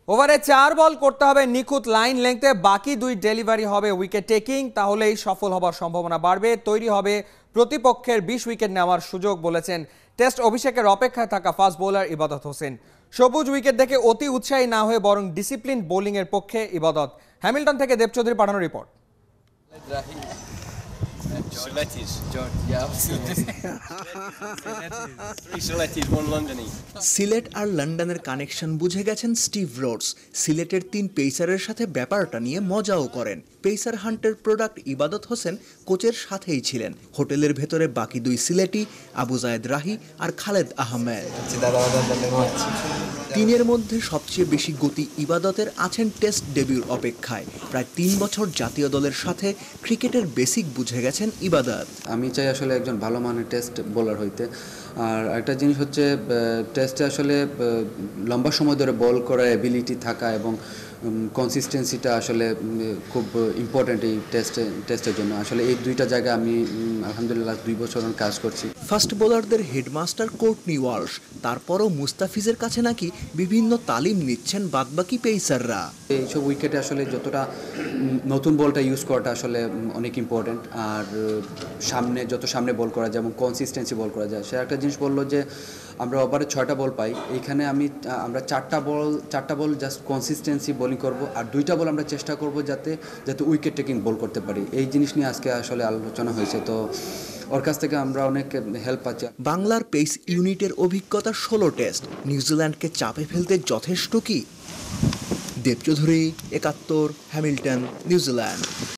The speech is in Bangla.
ওভারে 4 বল করতে হবে নিখুঁত লাইন লেংথে, বাকি 2 ডেলিভারি হবে উইকেট টেকিং, তাহলেই সফল হবার সম্ভাবনা বাড়বে, তৈরি হবে প্রতিপক্ষের 20 উইকেট নেওয়ার সুযোগ, বলেছেন টেস্ট অভিষেকের অপেক্ষায় থাকা ফাস্ট বোলার ইবাদত হোসেন। সবুজ উইকেট দেখে অতি উৎসাহী না হয়ে বরং ডিসিপ্লিন বোলিংয়ের পক্ষে ইবাদত। হ্যামিল্টন থেকে দেব চৌধুরী পাঠানো রিপোর্ট। সিলেট আর লন্ডনের কানেকশন বুঝে গেছেন স্টিভ রোডস। সিলেটের 3 পেসারের সাথে ব্যাপারটা নিয়ে মজাও করেন। পেসার হান্টের প্রোডাক্ট ইবাদত হোসেন কোচের সাথেই ছিলেন। হোটেলের ভেতরে বাকি 2 সিলেটি আবু জায়েদ রাহি আর খালেদ আহমেদ। তিনের মধ্যে সবচেয়ে বেশি গতি ইবাদতের, আছেন টেস্ট ডেবিউর অপেক্ষায়। প্রায় 3 বছর জাতীয় দলের সাথে ক্রিকেটের বেসিক বুঝে গেছেন ইবাদত। আমি চাই আসলে একজন ভালো মানের টেস্ট বোলার হইতে। আর একটা জিনিস হচ্ছে টেস্টে আসলে লম্বা সময় ধরে বল করার এবিলিটি থাকা এবং কনসিস্টেন্সিটা আসলে খুব ইম্পর্ট্যান্ট এই টেস্টের জন্য। আসলে এই 2টা জায়গায় আমি আলহামদুলিল্লাহ 2 বছর কাজ করছি। ফাস্ট বোলারদের হেডমাস্টার কোর্টনি ওয়ালশ, তারপরও মুস্তাফিজের কাছে নাকি বিভিন্ন তালিম নিচ্ছেন বাদবাকি পেসাররা। এইসব উইকেটে আসলে যতটা নতুন বলটা ইউজ করাটা আসলে অনেক ইম্পর্ট্যান্ট। আর যত সামনে বল করা যায় এবং কনসিস্টেন্সি বল করা যায়। সে একটা জিনিস বললো যে আমরা ওভারে 6টা বল পাই, এইখানে আমরা 4টা বল জাস্ট কনসিস্টেন্সি বোলিং করব, আর 2টা বল আমরা চেষ্টা করব যাতে উইকেট টেকিং বল করতে পারি। এই জিনিস নিয়ে আজকে আসলে আলোচনা হয়েছে, তো ওর কাছ থেকে আমরা অনেক হেল্প পাচ্ছি। বাংলার পেস ইউনিটের অভিজ্ঞতা 16 টেস্ট নিউজিল্যান্ডকে চাপে ফেলতে যথেষ্ট কি? দেব চৌধুরী, 71, হ্যামিল্টন, নিউজিল্যান্ড।